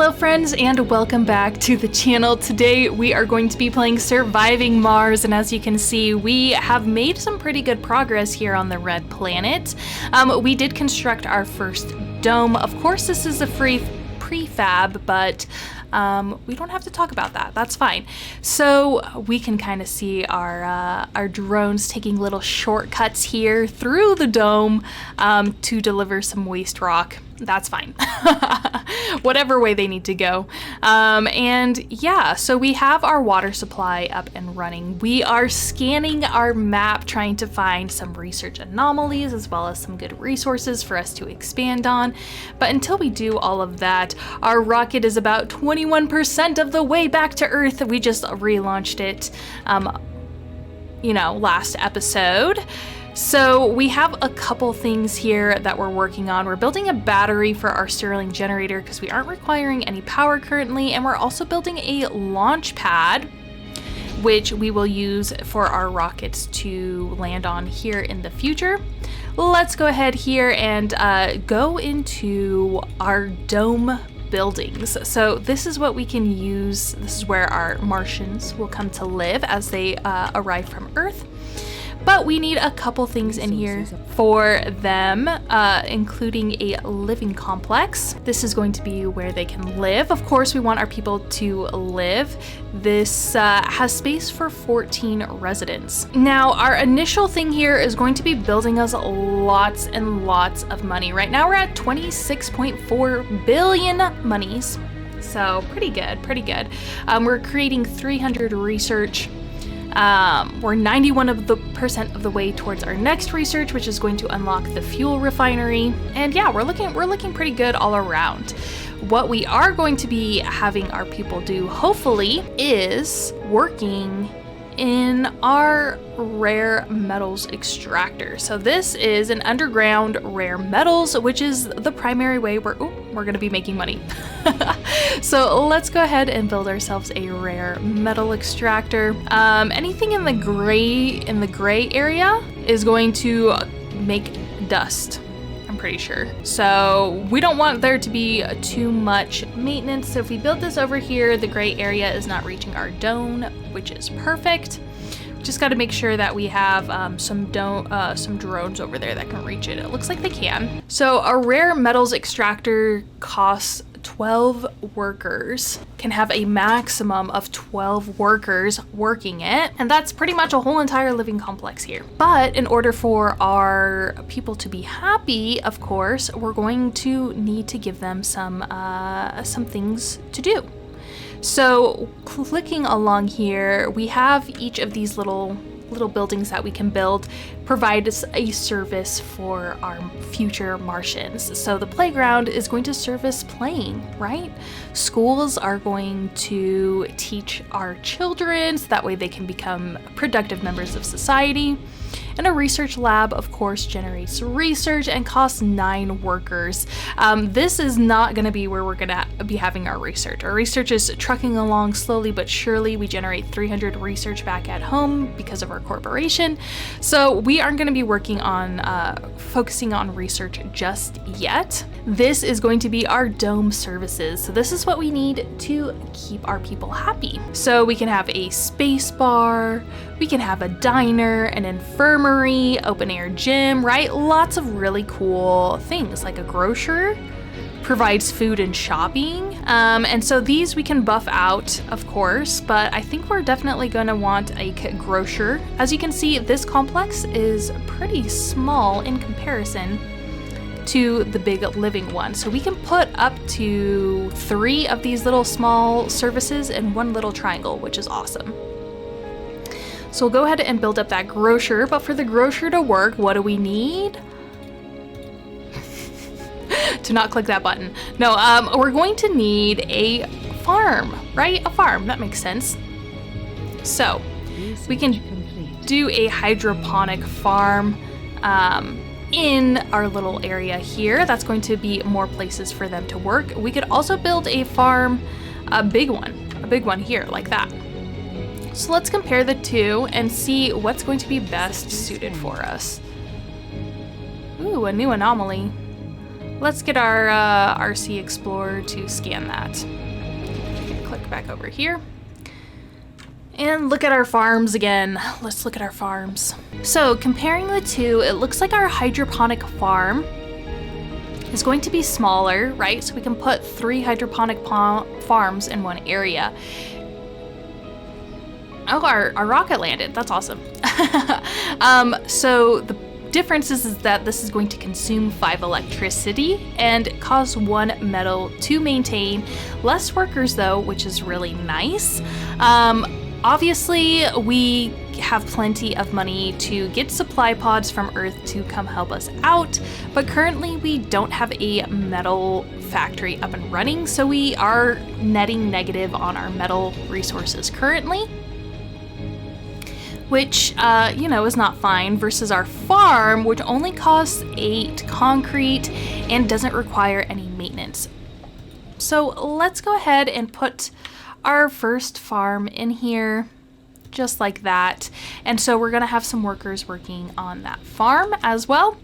Hello friends, and welcome back to the channel. Today we are going to be playing Surviving Mars, and as you can see, we have made some pretty good progress here on the red planet. We did construct our first dome. Of course, this is a free prefab, but we don't have to talk about that. That's fine. So we can kind of see our drones taking little shortcuts here through the dome to deliver some waste rock. That's fine. Whatever way they need to go. And yeah, so we have our water supply up and running. We are scanning our map, trying to find some research anomalies as well as some good resources for us to expand on. But until we do all of that, our rocket is about 21% of the way back to Earth. We just relaunched it, last episode. So we have a couple things here that we're working on. We're building a battery for our Stirling generator because we aren't requiring any power currently, and we're also building a launch pad which we will use for our rockets to land on here in the future. Let's go ahead here and go into our dome buildings. So this is what we can use. This is where our Martians will come to live as they arrive from Earth. But we need a couple things in here for them, including a living complex. This is going to be where they can live. Of course, we want our people to live. This has space for 14 residents. Now, our initial thing here is going to be building us lots and lots of money. Right now, we're at 26.4 billion monies. So pretty good, pretty good. We're creating 300 research. We're 91% of the way towards our next research, which is going to unlock the fuel refinery. And yeah, we're looking pretty good all around. What we are going to be having our people do, hopefully, is working in our rare metals extractor. So this is an underground rare metals, which is the primary way we're going to be making money. So let's go ahead and build ourselves a rare metal extractor. Anything in the gray area is going to make dust, I'm pretty sure. So we don't want there to be too much maintenance. So if we build this over here, the gray area is not reaching our dome, which is perfect. Just got to make sure that we have some drones over there that can reach it. It looks like they can. So a rare metals extractor costs 12 workers, can have a maximum of 12 workers working it, and that's pretty much a whole entire living complex here. But in order for our people to be happy, of course, we're going to need to give them some things to do. So clicking along here, we have each of these little buildings that we can build provide us a service for our future Martians. So the playground is going to service playing, right? Schools are going to teach our children so that way they can become productive members of society. And a research lab, of course, generates research and costs 9 workers. This is not going to be where we're going to be having our research. Our research is trucking along slowly but surely. We generate 300 research back at home because of our corporation. So we aren't going to be working on focusing on research just yet. This is going to be our dome services. So this is what we need to keep our people happy. So we can have a space bar, we can have a diner, an infirmary, open air gym, right? Lots of really cool things, like a grocer provides food and shopping. And so these we can buff out, of course, but I think we're definitely going to want a grocer. As you can see, this complex is pretty small in comparison to the big living one. So we can put up to 3 of these little small services in one little triangle, which is awesome. So we'll go ahead and build up that grocer, but for the grocer to work, what do we need? To not click that button. No, we're going to need a farm, right? A farm, that makes sense. So we can do a hydroponic farm in our little area here. That's going to be more places for them to work. We could also build a farm, a big one here, like that. So let's compare the two and see what's going to be best suited for us. Ooh, a new anomaly. let's get our RC Explorer to scan that. Click back over here. And look at our farms again. Let's look at our farms. So comparing the two, it looks like our hydroponic farm is going to be smaller, right? So we can put 3 hydroponic farms in one area. Oh, our rocket landed. That's awesome. So the difference is that this is going to consume 5 electricity and cost 1 metal to maintain. Less workers though, which is really nice. Obviously, we have plenty of money to get supply pods from Earth to come help us out, but currently we don't have a metal factory up and running, so we are netting negative on our metal resources currently, which, you know, is not fine, versus our farm, which only costs 8 concrete and doesn't require any maintenance. So let's go ahead and put our first farm in here, just like that. And so we're gonna have some workers working on that farm as well.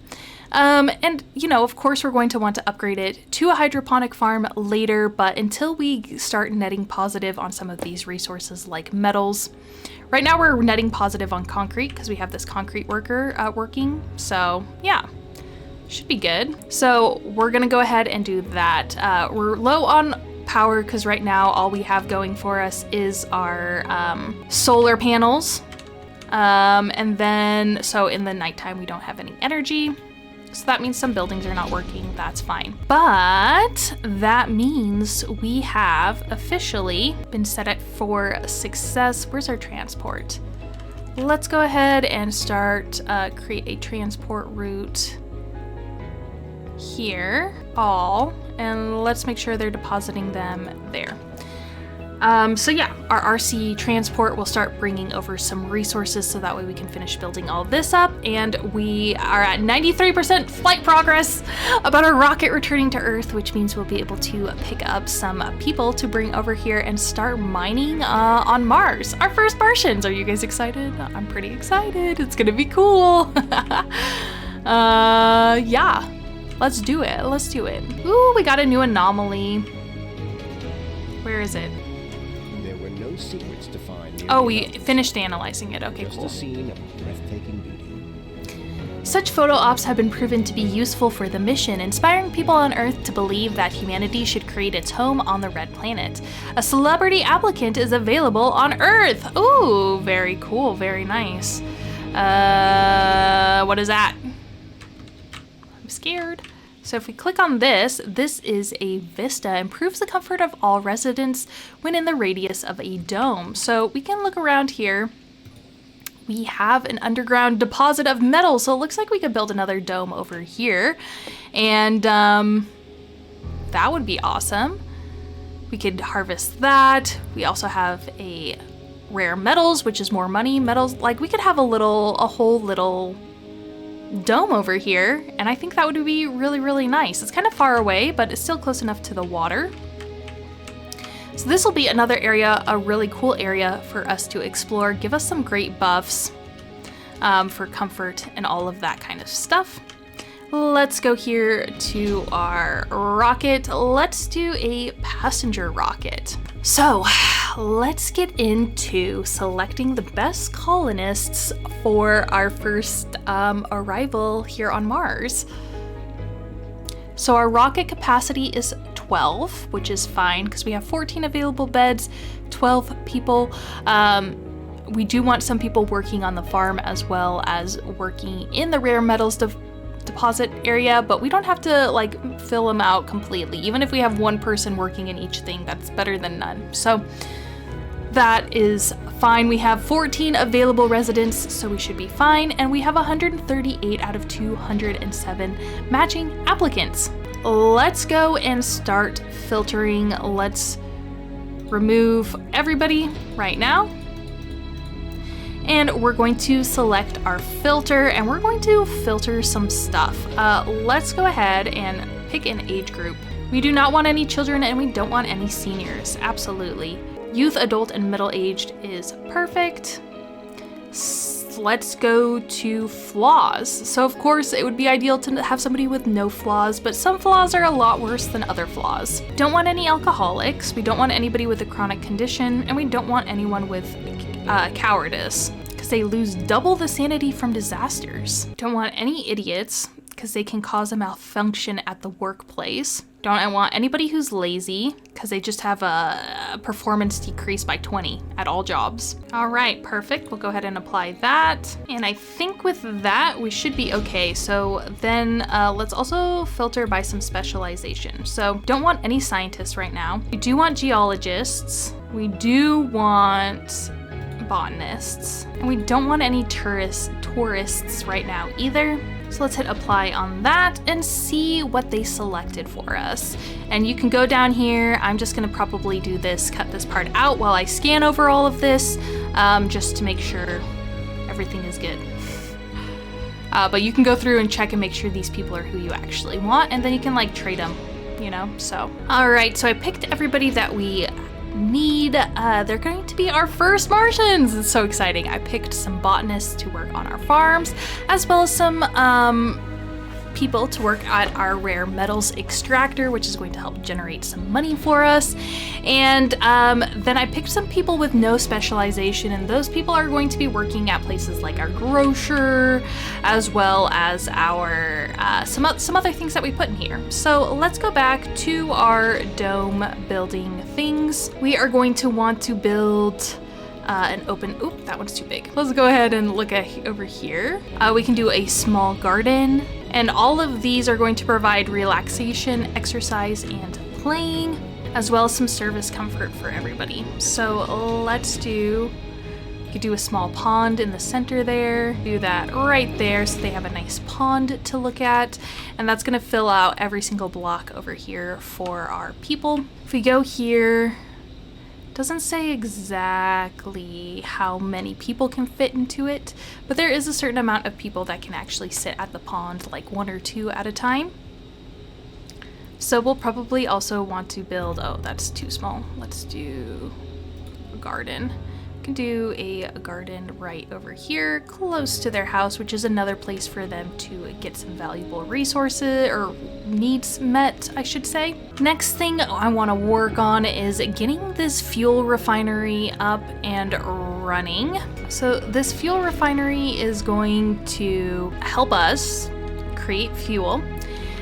And you know, of course we're going to want to upgrade it to a hydroponic farm later, but until we start netting positive on some of these resources like metals. Right now we're netting positive on concrete because we have this concrete worker working, so yeah. Should be good. So we're gonna go ahead and do that. We're low on power because right now all we have going for us is our solar panels. And then, so in the nighttime we don't have any energy. So that means some buildings are not working, that's fine. But that means we have officially been set up for success. Where's our transport? Let's go ahead and start, create a transport route here, and let's make sure they're depositing them there. So yeah, our RC transport will start bringing over some resources so that way we can finish building all this up, and we are at 93% flight progress about our rocket returning to Earth, which means we'll be able to pick up some people to bring over here and start mining on Mars. Our first Martians! Are you guys excited? I'm pretty excited. It's gonna be cool. Yeah. Let's do it. Let's do it. Ooh, we got a new anomaly. Where is it? There were no secrets to find. Oh, we finished analyzing it. Okay, cool. Just a scene of breathtaking beauty. Such photo ops have been proven to be useful for the mission, inspiring people on Earth to believe that humanity should create its home on the Red Planet. A celebrity applicant is available on Earth. Ooh, very cool. Very nice. What is that? I'm scared. So if we click on this, this is a vista, improves the comfort of all residents when in the radius of a dome. So we can look around here. We have an underground deposit of metal, so it looks like we could build another dome over here. And that would be awesome. We could harvest that. We also have a rare metals, which is more money. Metals, like we could have a whole little dome over here, and I think that would be really, really nice. It's kind of far away, but it's still close enough to the water. So this will be another area, a really cool area for us to explore, give us some great buffs for comfort and all of that kind of stuff. Let's go here to our rocket. Let's do a passenger rocket. So let's get into selecting the best colonists for our first arrival here on Mars. So our rocket capacity is 12, which is fine because we have 14 available beds, 12 people. We do want some people working on the farm as well as working in the rare metals deposit area, but we don't have to like fill them out completely. Even if we have one person working in each thing, that's better than none. So that is fine. We have 14 available residents, so we should be fine. And we have 138 out of 207 matching applicants. Let's go and start filtering. Let's remove everybody right now. And we're going to select our filter, and we're going to filter some stuff. Let's go ahead and pick an age group. We do not want any children, and we don't want any seniors. Absolutely. Youth, adult, and middle-aged is perfect. let's go to flaws. So of course it would be ideal to have somebody with no flaws, but some flaws are a lot worse than other flaws. Don't want any alcoholics, we don't want anybody with a chronic condition, and we don't want anyone with cowardice, because they lose double the sanity from disasters. Don't want any idiots, because they can cause a malfunction at the workplace. Don't want anybody who's lazy, because they just have a performance decrease by 20 at all jobs. All right, perfect. We'll go ahead and apply that. And I think with that, we should be okay. So then let's also filter by some specialization. So don't want any scientists right now. We do want geologists. We do want botanists. And we don't want any tourists right now either. So let's hit apply on that and see what they selected for us. And you can go down here. I'm just gonna probably do this, cut this part out while I scan over all of this, just to make sure everything is good. But you can go through and check and make sure these people are who you actually want, and then you can like trade them, you know, so. All right, so I picked everybody that we need. They're going to be our first Martians. It's so exciting. I picked some botanists to work on our farms, as well as some people to work at our rare metals extractor, which is going to help generate some money for us. And then I picked some people with no specialization, and those people are going to be working at places like our grocer, as well as our some other things that we put in here. So let's go back to our dome building things. We are going to want to build an open, oop, that one's too big. Let's go ahead and look at over here. We can do a small garden, and all of these are going to provide relaxation, exercise, and playing, as well as some service comfort for everybody. So let's do, you could do a small pond in the center there, do that right there so they have a nice pond to look at, and that's gonna fill out every single block over here for our people. If we go here, doesn't say exactly how many people can fit into it, but there is a certain amount of people that can actually sit at the pond, like 1 or 2 at a time. So we'll probably also want to build, oh, that's too small. Let's do a garden. We can do a garden right over here, close to their house, which is another place for them to get some valuable resources, or needs met, I should say. Next thing I want to work on is getting this fuel refinery up and running. So this fuel refinery is going to help us create fuel.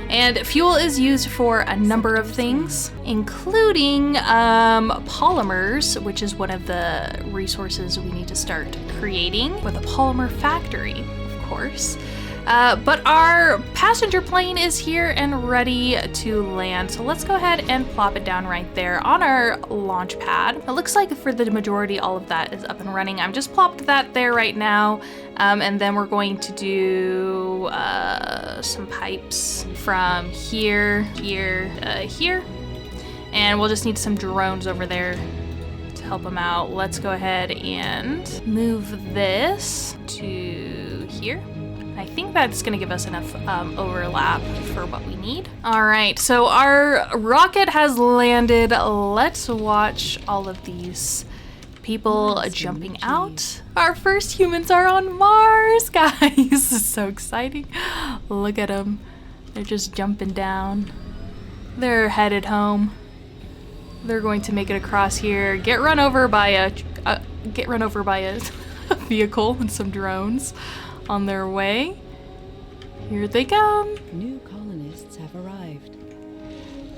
And fuel is used for a number of things, including polymers, which is one of the resources we need to start creating with a polymer factory, of course. But our passenger plane is here and ready to land. So let's go ahead and plop it down right there on our launch pad. It looks like for the majority, all of that is up and running. I'm just plopped that there right now. And then we're going to do some pipes from here, here, here. And we'll just need some drones over there to help them out. Let's go ahead and move this to here. I think that's gonna give us enough overlap for what we need. All right, so our rocket has landed. Let's watch all of these people jumping out. Our first humans are on Mars, guys. This is so exciting. Look at them. They're just jumping down. They're headed home. They're going to make it across here, get run over by a vehicle and some drones on their way. Here they come. New colonists have arrived.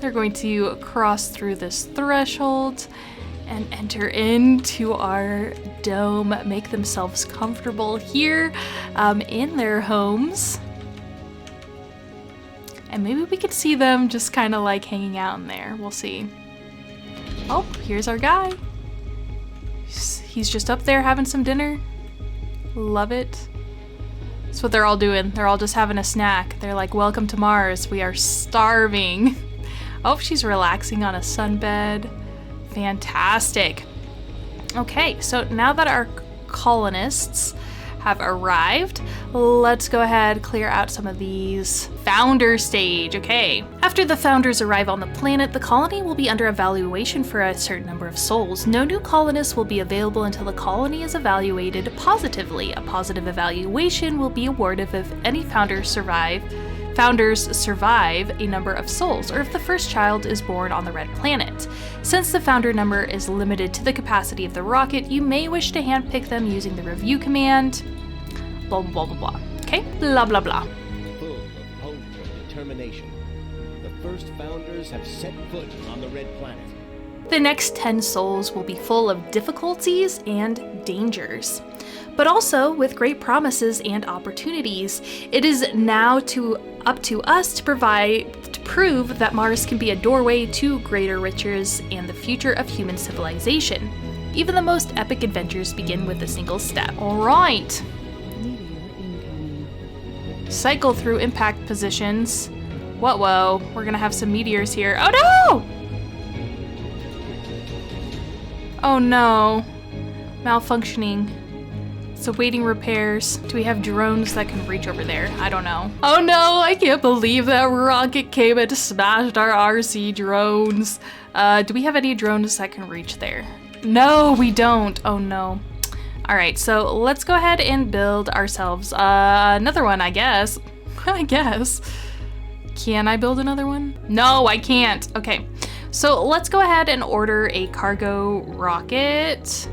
They're going to cross through this threshold and enter into our dome, make themselves comfortable here in their homes. And maybe we could see them just kind of like hanging out in there. We'll see. Oh, here's our guy. He's just up there having some dinner. Love it. That's what they're all doing. They're all just having a snack. They're like, welcome to Mars. We are starving. Oh, she's relaxing on a sunbed. Fantastic. Okay, so now that our colonists have arrived. Let's go ahead, clear out some of these. Founder stage, okay. After the founders arrive on the planet, the colony will be under evaluation for a certain number of souls. No new colonists will be available until the colony is evaluated positively. A positive evaluation will be awarded if any founders survive a number of souls, or if the first child is born on the red planet. Since the founder number is limited to the capacity of the rocket, you may wish to handpick them using the review command. Blah blah blah blah. Okay? Blah blah blah. Full of hope and determination, the first founders have set foot on the red planet. The next 10 souls will be full of difficulties and dangers, but also with great promises and opportunities. It is now up to us to prove that Mars can be a doorway to greater riches and the future of human civilization. Even the most epic adventures begin with a single step. All right. Meteor incoming. Cycle through impact positions. Whoa, we're gonna have some meteors here. Oh no! Oh no. Malfunctioning. It's awaiting repairs. Do we have drones that can reach over there? I don't know. Oh no, I can't believe that rocket came and smashed our RC drones. Do we have any drones that can reach there? No, we don't. Oh no. All right, so let's go ahead and build ourselves another one, I guess. I guess. Can I build another one? No, I can't. Okay, so let's go ahead and order a cargo rocket.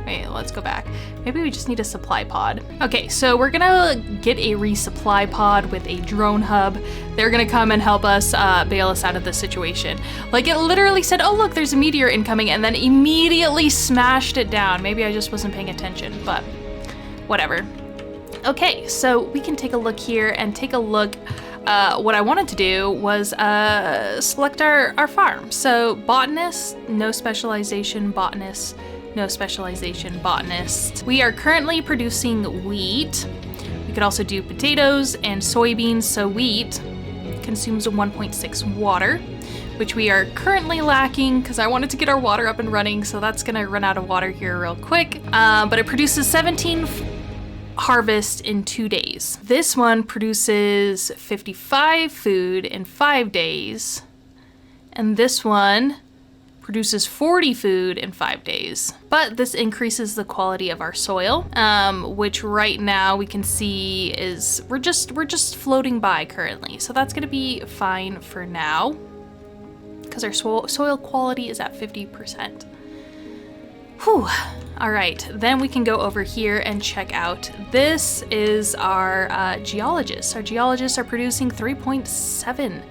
Wait, let's go back. Maybe we just need a supply pod. Okay, so we're gonna get a resupply pod with a drone hub. They're gonna come and help us bail us out of this situation. Like, it literally said, oh look, there's a meteor incoming, and then immediately smashed it down. Maybe I just wasn't paying attention, but whatever. Okay, so we can take a look here and take a look. What I wanted to do was select our farm. So botanist, no specialization, botanist, no specialization, botanist. We are currently producing wheat. We could also do potatoes and soybeans. So wheat consumes 1.6 water, which we are currently lacking because I wanted to get our water up and running. So that's gonna run out of water here real quick. But it produces 17 harvest in 2 days. This one produces 55 food in 5 days. And this one produces 40 food in 5 days. But this increases the quality of our soil, which right now we can see is we're just floating by currently. So that's gonna be fine for now because our soil quality is at 50%. Whew. All right, then we can go over here and check out. This is our geologists. Our geologists are producing 3.7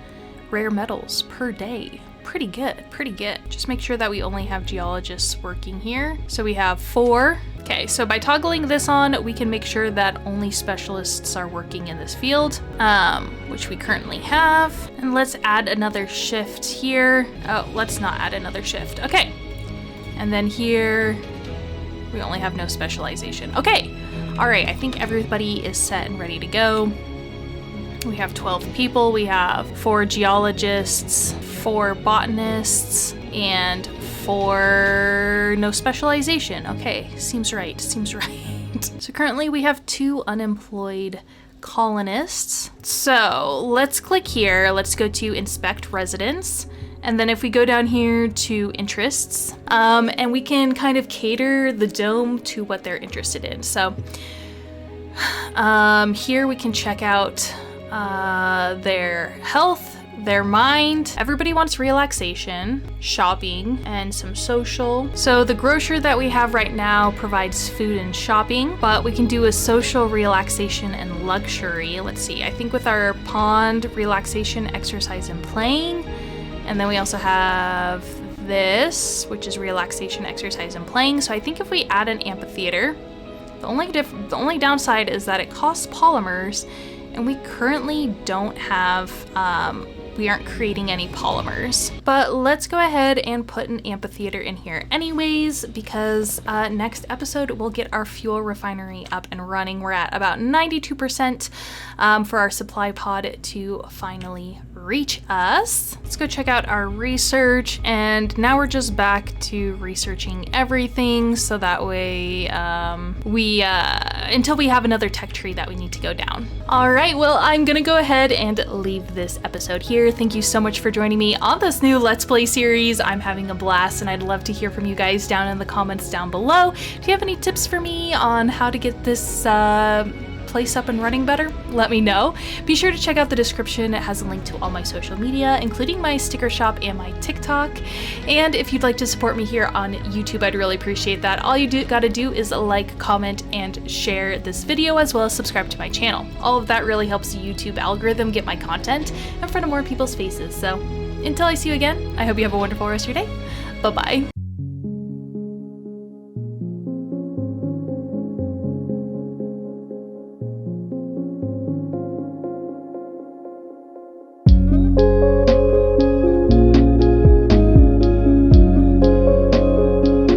rare metals per day. Pretty good, pretty good. Just make sure that we only have geologists working here. So we have 4. Okay, so by toggling this on, we can make sure that only specialists are working in this field, which we currently have. And let's add another shift here. Oh, let's not add another shift. Okay. And then here, we only have no specialization. Okay, all right, I think everybody is set and ready to go. We have 12 people. We have 4 geologists, 4 botanists, and 4 no specialization. Okay, seems right, seems right. So currently we have 2 unemployed colonists. So let's click here. Let's go to inspect residence. And then if we go down here to interests, and we can kind of cater the dome to what they're interested in. So here we can check out their health, their mind. Everybody wants relaxation, shopping, and some social. So the grocer that we have right now provides food and shopping, but we can do a social, relaxation, and luxury. Let's see, I think with our pond, relaxation, exercise, and playing. And then we also have this, which is relaxation, exercise, and playing. So I think if we add an amphitheater, the only downside is that it costs polymers, and we currently don't have, we aren't creating any polymers. But let's go ahead and put an amphitheater in here anyways, because next episode we'll get our fuel refinery up and running. We're at about 92% for our supply pod to finally reach us. Let's go check out our research, and now we're just back to researching everything, so that way until we have another tech tree that we need to go down. All right, well, I'm gonna go ahead and leave this episode here. Thank you so much for joining me on this new Let's Play series. I'm having a blast, and I'd love to hear from you guys down in the comments down below. Do you have any tips for me on how to get this place up and running better? Let me know. Be sure to check out the description. It has a link to all my social media, including my sticker shop and my TikTok. And if you'd like to support me here on YouTube, I'd really appreciate that. All you gotta do is like, comment, and share this video, as well as subscribe to my channel. All of that really helps the YouTube algorithm get my content in front of more people's faces. So until I see you again, I hope you have a wonderful rest of your day. Bye-bye.